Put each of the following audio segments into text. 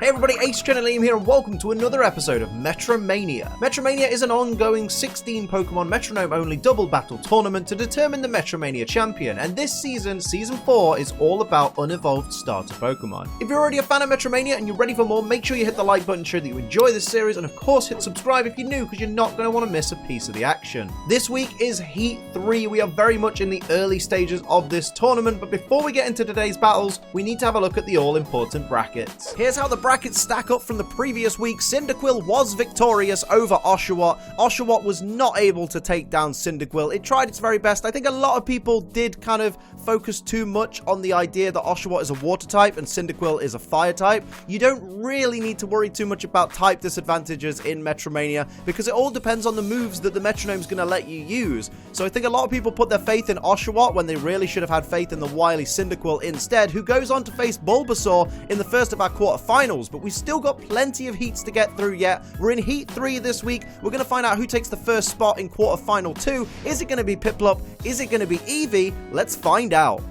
Hey everybody, Ace Liam here and welcome to another episode of MetroMania. MetroMania is an ongoing 16 Pokemon Metronome only double battle tournament to determine the MetroMania Champion, and this season, Season 4, is all about unevolved starter Pokemon. If you're already a fan of MetroMania and you're ready for more, make sure you hit the like button, show that you enjoy this series, and of course hit subscribe if you're new because you're not going to want to miss a piece of the action. This week is Heat 3, we are very much in the early stages of this tournament, but before we get into today's battles, we need to have a look at the all-important brackets. Here's how the brackets stack up from the previous week. Cyndaquil was victorious over Oshawott. Oshawott was not able to take down Cyndaquil. It tried its very best. I think a lot of people did kind of focus too much on the idea that Oshawott is a water type and Cyndaquil is a fire type. You don't really need to worry too much about type disadvantages in Metromania because it all depends on the moves that the Metronome's going to let you use. So I think a lot of people put their faith in Oshawott when they really should have had faith in the wily Cyndaquil instead, who goes on to face Bulbasaur in the first of our quarterfinals. But we've still got plenty of heats to get through yet. We're in Heat 3 this week. We're going to find out who takes the first spot in quarterfinal 2. Is it going to be Piplup? Is it going to be Eevee? Let's find out.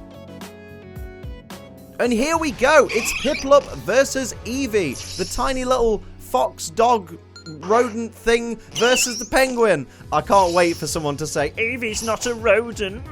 And here we go. It's Piplup versus Eevee. The tiny little fox dog rodent thing versus the penguin. I can't wait for someone to say, Eevee's not a rodent.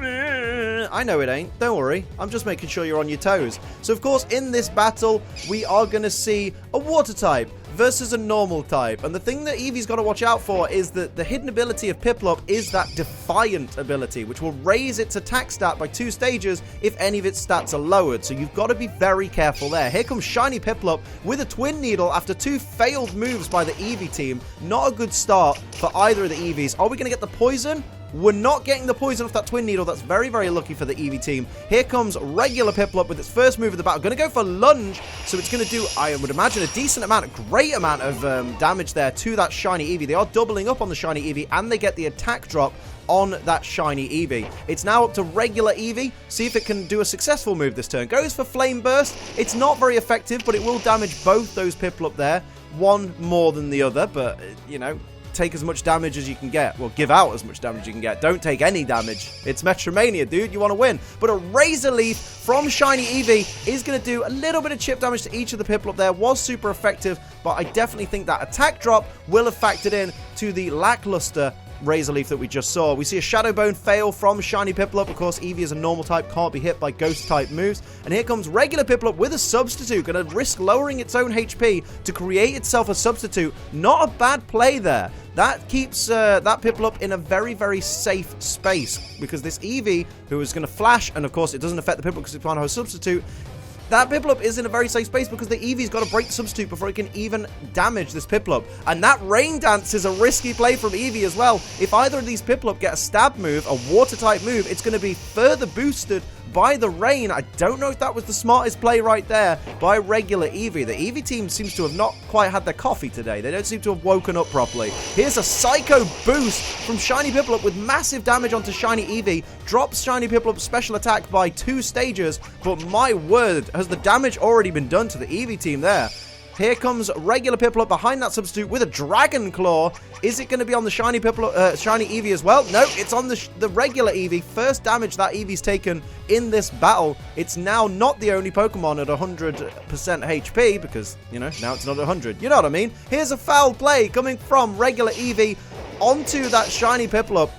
I know it ain't. Don't worry. I'm just making sure you're on your toes. So, of course, in this battle, we are going to see a water type versus a normal type. And the thing that Eevee's got to watch out for is that the hidden ability of Piplup is that Defiant ability, which will raise its attack stat by 2 stages if any of its stats are lowered. So you've got to be very careful there. Here comes Shiny Piplup with a Twin Needle after 2 failed moves by the Eevee team. Not a good start for either of the Eevees. Are we going to get the poison? We're not getting the poison off that Twin Needle. That's very, very lucky for the Eevee team. Here comes regular Piplup with its first move of the battle. Going to go for Lunge. So it's going to do, I would imagine, a decent amount, a great amount of damage there to that Shiny Eevee. They are doubling up on the Shiny Eevee and they get the attack drop on that Shiny Eevee. It's now up to regular Eevee. See if it can do a successful move this turn. Goes for Flame Burst. It's not very effective, but it will damage both those Piplup there. One more than the other, but, you know, take as much damage as you can get. Well, give out as much damage as you can get. Don't take any damage. It's Metromania, dude. You want to win. But a Razor Leaf from Shiny Eevee is going to do a little bit of chip damage to each of the Piplup there. Was super effective, but I definitely think that attack drop will have factored in to the lackluster Razor Leaf that we just saw. We see a Shadow Bone fail from Shiny Piplup. Of course, Eevee is a normal type, can't be hit by ghost type moves. And here comes regular Piplup with a substitute, going to risk lowering its own HP to create itself a substitute. Not a bad play there. That keeps that Piplup in a very, very safe space because this Eevee, who is going to flash, and of course it doesn't affect the Piplup because it's on her substitute, that Piplup is in a very safe space because the Eevee's got to break the substitute before it can even damage this Piplup. And that Rain Dance is a risky play from Eevee as well. If either of these Piplup get a stab move, a water type move, it's going to be further boosted by the rain. I don't know if that was the smartest play right there by regular Eevee. The Eevee team seems to have not quite had their coffee today. They don't seem to have woken up properly. Here's a Psycho Boost from Shiny Piplup with massive damage onto Shiny Eevee. Drops Shiny Piplup's special attack by 2 stages, but my word, has the damage already been done to the Eevee team there. Here comes regular Piplup behind that substitute with a Dragon Claw. Is it going to be on the Shiny Piplup, Shiny Eevee as well? No, it's on the regular Eevee. First damage that Eevee's taken in this battle. It's now not the only Pokemon at 100% HP because, you know, now it's not 100. You know what I mean? Here's a foul play coming from regular Eevee onto that Shiny Piplup.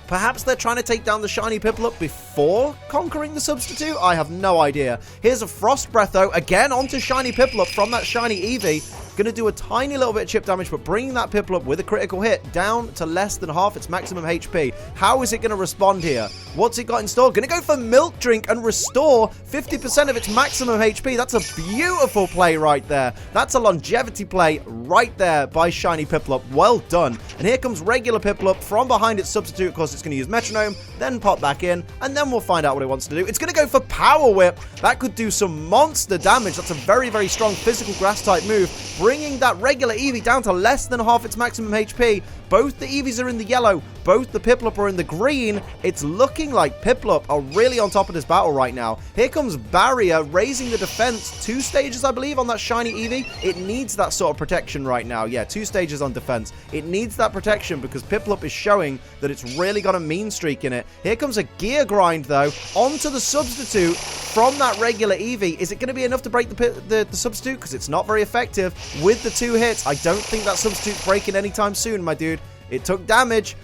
Perhaps they're trying to take down the Shiny Piplup before conquering the substitute? I have no idea. Here's a Frost Breath, though. Again, onto Shiny Piplup from that Shiny Eevee. Going to do a tiny little bit of chip damage, but bringing that Piplup with a critical hit down to less than half its maximum HP. How is it going to respond here? What's it got in store? Going to go for Milk Drink and restore 50% of its maximum HP. That's a beautiful play right there. That's a longevity play right there by Shiny Piplup. Well done. And here comes regular Piplup from behind its substitute. Of course, it's going to use Metronome, then pop back in, and then we'll find out what it wants to do. It's going to go for Power Whip. That could do some monster damage. That's a very, very strong physical grass type move. bringing that regular Eevee down to less than half its maximum HP. Both the Eevees are in the yellow, both the Piplup are in the green. It's looking like Piplup are really on top of this battle right now. Here comes Barrier, raising the defense 2 stages, I believe, on that shiny Eevee. It needs that sort of protection right now. Yeah, 2 stages on defense. It needs that protection because Piplup is showing that it's really got a mean streak in it. Here comes a gear grind, though, onto the substitute from that regular Eevee. Is it going to be enough to break the substitute? Because it's not very effective with the 2 hits. I don't think that substitute's breaking anytime soon, my dude. It took damage,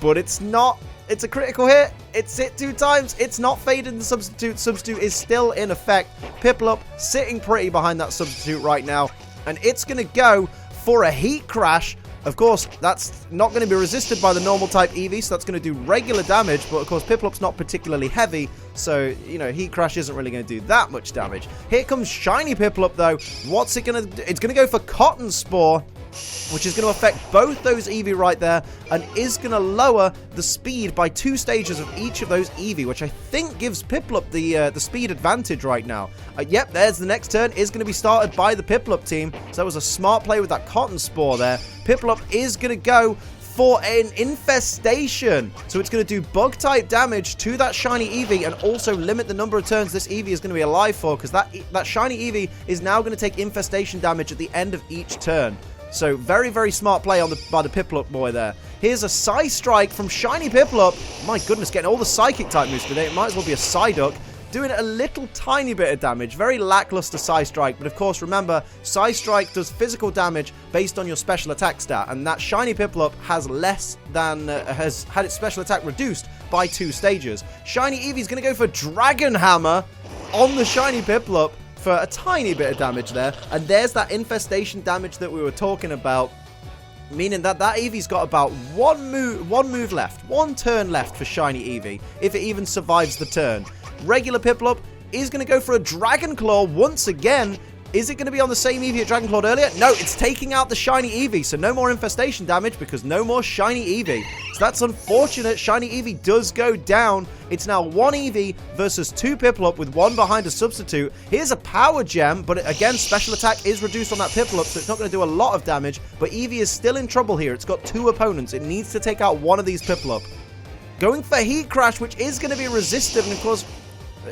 but it's not. It's a critical hit. It's hit 2 times. It's not faded the substitute. Substitute is still in effect. Piplup sitting pretty behind that substitute right now. And it's going to go for a Heat Crash. Of course, that's not going to be resisted by the normal type Eevee, so that's going to do regular damage. But, of course, Piplup's not particularly heavy, so, you know, Heat Crash isn't really going to do that much damage. Here comes Shiny Piplup, though. What's it going to do? It's going to go for Cotton Spore, which is going to affect both those Eevee right there, and is going to lower the speed by 2 stages of each of those Eevee, which I think gives Piplup the speed advantage right now. Yep, there's the next turn, is going to be started by the Piplup team, so that was a smart play with that Cotton Spore there. Piplup is going to go for an Infestation, so it's going to do bug-type damage to that shiny Eevee and also limit the number of turns this Eevee is going to be alive for, because that shiny Eevee is now going to take Infestation damage at the end of each turn. So, very, very smart play by the Piplup boy there. Here's a Psy Strike from Shiny Piplup. My goodness, getting all the Psychic type moves today. It might as well be a Psyduck. Doing a little tiny bit of damage. Very lackluster Psy Strike. But, of course, remember, Psy Strike does physical damage based on your special attack stat. And that Shiny Piplup has has had its special attack reduced by 2 stages. Shiny Eevee's going to go for Dragon Hammer on the Shiny Piplup for a tiny bit of damage there, and there's that infestation damage that we were talking about, meaning that Eevee's got about one move left, 1 turn left for shiny Eevee, if it even survives the turn. Regular Piplup is going to go for a Dragon Claw once again. Is it going to be on the same Eevee it Dragon Clawed earlier? No, it's taking out the shiny Eevee, so no more infestation damage because no more shiny Eevee. So that's unfortunate. Shiny Eevee does go down. It's now 1 Eevee versus 2 Piplup with 1 behind a substitute. Here's a Power Gem, but again, special attack is reduced on that Piplup, so it's not going to do a lot of damage. But Eevee is still in trouble here. It's got 2 opponents. It needs to take out 1 of these Piplup. Going for Heat Crash, which is going to be resisted, and of course,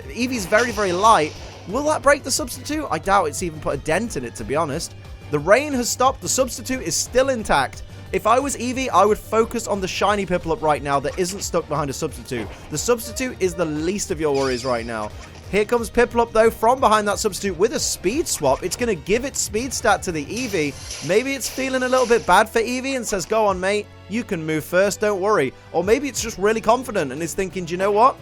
Eevee's very, very light. Will that break the substitute? I doubt it's even put a dent in it, to be honest. The rain has stopped. The substitute is still intact. If I was Eevee, I would focus on the shiny Piplup right now that isn't stuck behind a substitute. The substitute is the least of your worries right now. Here comes Piplup, though, from behind that substitute with a speed swap. It's going to give its speed stat to the Eevee. Maybe it's feeling a little bit bad for Eevee and says, go on, mate. You can move first, don't worry. Or maybe it's just really confident and is thinking, do you know what?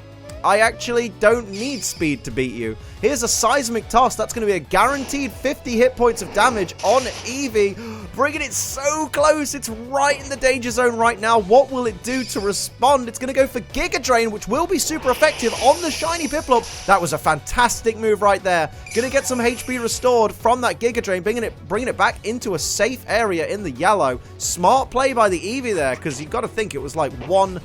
I actually don't need speed to beat you. Here's a Seismic Toss. That's going to be a guaranteed 50 hit points of damage on Eevee. Bringing it so close. It's right in the danger zone right now. What will it do to respond? It's going to go for Giga Drain, which will be super effective on the shiny Piplup. That was a fantastic move right there. Going to get some HP restored from that Giga Drain, bringing it back into a safe area in the yellow. Smart play by the Eevee there, because you've got to think it was like 1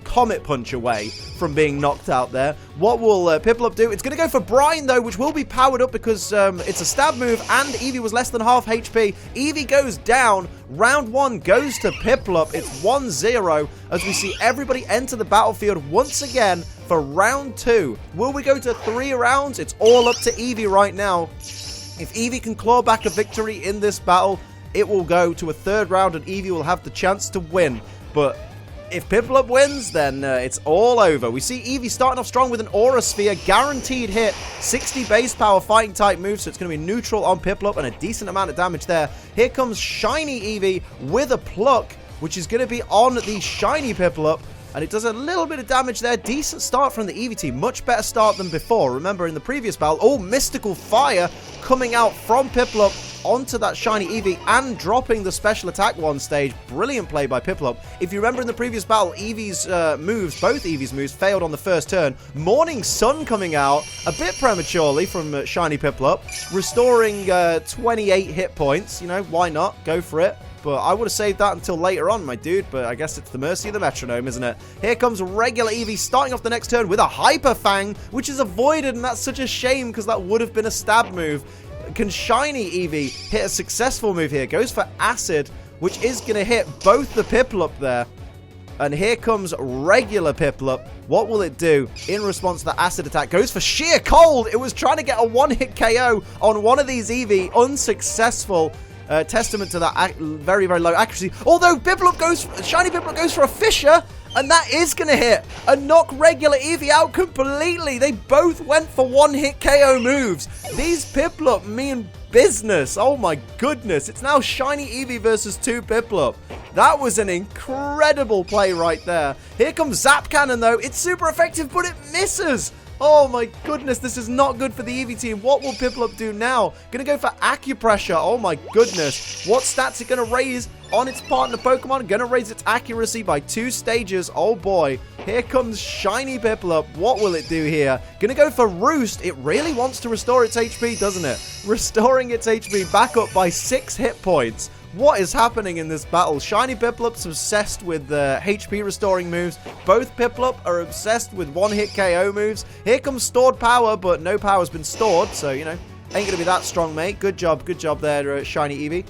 Comet Punch away from being knocked out there. What will Piplup do? It's going to go for Brine, though, which will be powered up because it's a stab move and Eevee was less than half HP. Eevee goes down. Round 1 goes to Piplup. It's 1-0 as we see everybody enter the battlefield once again for round 2. Will we go to 3 rounds? It's all up to Eevee right now. If Eevee can claw back a victory in this battle, it will go to a 3rd round and Eevee will have the chance to win. But if Piplup wins, then it's all over. We see Eevee starting off strong with an Aura Sphere, guaranteed hit, 60 base power fighting type move, so it's going to be neutral on Piplup and a decent amount of damage there. Here comes shiny Eevee with a Pluck, which is going to be on the shiny Piplup, and it does a little bit of damage there. Decent start from the Eevee team, much better start than before. Remember in the previous battle, oh, Mystical Fire coming out from Piplup onto that shiny Eevee and dropping the special attack 1 stage. Brilliant play by Piplup. If you remember in the previous battle, Eevee's both Eevee's moves failed on the 1st turn. Morning Sun coming out a bit prematurely from shiny Piplup, restoring 28 hit points. You know, why not? Go for it. But I would have saved that until later on, my dude. But I guess it's the mercy of the metronome, isn't it? Here comes regular Eevee starting off the next turn with a Hyper Fang, which is avoided, and that's such a shame because that would have been a stab move. Can shiny Eevee hit a successful move here? Goes for Acid, which is going to hit both the Piplup there. And here comes regular Piplup. What will it do in response to the acid attack? Goes for sheer cold. It was trying to get a one-hit KO on one of these Eevee. Unsuccessful. Testament to that very, very low accuracy. Although shiny Piplup goes for a Fissure. And that is going to hit and knock regular Eevee out completely. They both went for one-hit KO moves. These Piplup mean business. Oh my goodness. It's now shiny Eevee versus 2 Piplup. That was an incredible play right there. Here comes Zap Cannon though. It's super effective, but it misses. Oh my goodness, this is not good for the Eevee team. What will Piplup do now? Gonna go for Acupressure. Oh my goodness. What stats are gonna raise on its partner Pokemon? Gonna raise its accuracy by 2 stages. Oh boy. Here comes shiny Piplup. What will it do here? Gonna go for Roost. It really wants to restore its HP, doesn't it? Restoring its HP back up by 6 hit points. What is happening in this battle? Shiny Piplup's obsessed with HP restoring moves. Both Piplup are obsessed with one-hit KO moves. Here comes stored power, but no power's been stored, so, you know, ain't gonna be that strong, mate. Good job there, shiny Eevee.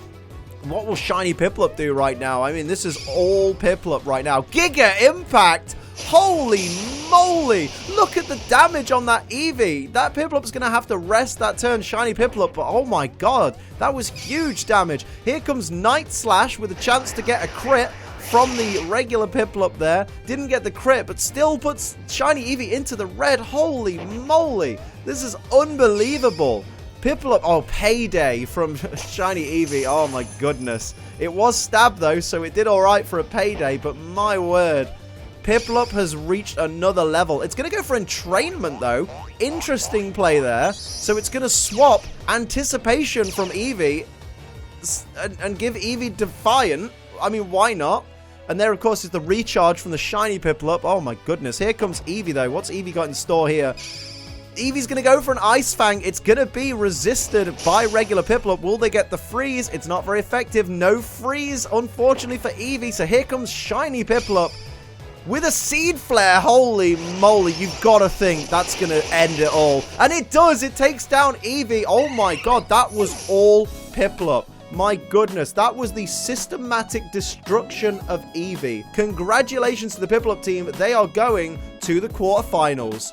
What will shiny Piplup do right now? I mean, this is all Piplup right now. Giga Impact! Holy moly! Look at the damage on that Eevee. That Piplup's going to have to rest that turn, shiny Piplup, but oh my god, that was huge damage. Here comes Night Slash with a chance to get a crit from the regular Piplup there. Didn't get the crit, but still puts shiny Eevee into the red. Holy moly! This is unbelievable. Piplup, oh, payday from shiny Eevee. Oh my goodness. It was stabbed though, so it did alright for a payday, but my word. Piplup has reached another level. It's going to go for Entrainment, though. Interesting play there. So it's going to swap Anticipation from Eevee and give Eevee Defiant. I mean, why not? And there, of course, is the recharge from the shiny Piplup. Oh, my goodness. Here comes Eevee, though. What's Eevee got in store here? Eevee's going to go for an Ice Fang. It's going to be resisted by regular Piplup. Will they get the freeze? It's not very effective. No freeze, unfortunately, for Eevee. So here comes shiny Piplup. With a Seed Flare. Holy moly, you've got to think that's going to end it all. And it does. It takes down Eevee. Oh my god, that was all Piplup. My goodness, that was the systematic destruction of Eevee. Congratulations to the Piplup team. They are going to the quarterfinals.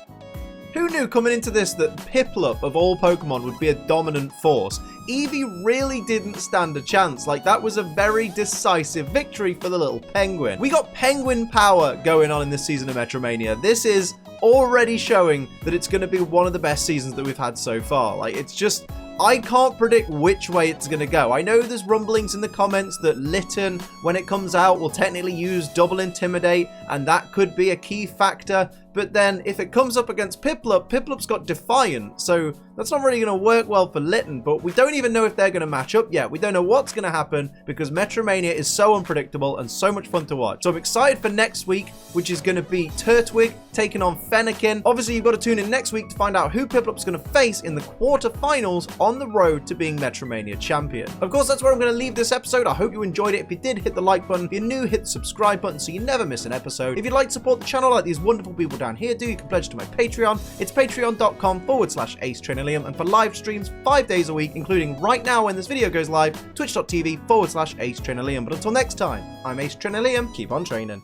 Who knew coming into this that Piplup, of all Pokemon, would be a dominant force? Eevee really didn't stand a chance. Like, that was a very decisive victory for the little penguin. We got penguin power going on in this season of Metromania. This is already showing that it's going to be one of the best seasons that we've had so far. Like, it's just... I can't predict which way it's going to go. I know there's rumblings in the comments that Litten, when it comes out, will technically use Double Intimidate, and that could be a key factor. But then, if it comes up against Piplup, Piplup's got Defiant, so that's not really going to work well for Litten, but we don't even know if they're going to match up yet. We don't know what's going to happen, because Metromania is so unpredictable and so much fun to watch. So I'm excited for next week, which is going to be Turtwig taking on Fennekin. Obviously, you've got to tune in next week to find out who Piplup's going to face in the quarterfinals on the road to being Metromania Champion. Of course, that's where I'm going to leave this episode. I hope you enjoyed it. If you did, hit the like button. If you're new, hit the subscribe button so you never miss an episode. If you'd like to support the channel like these wonderful people down here do, you can pledge to my Patreon. It's patreon.com/AceTrainerLiam, and for live streams 5 days a week, including right now when this video goes live, twitch.tv/AceTrainerLiam. But until next time, I'm Ace Trainer Liam. Keep on training.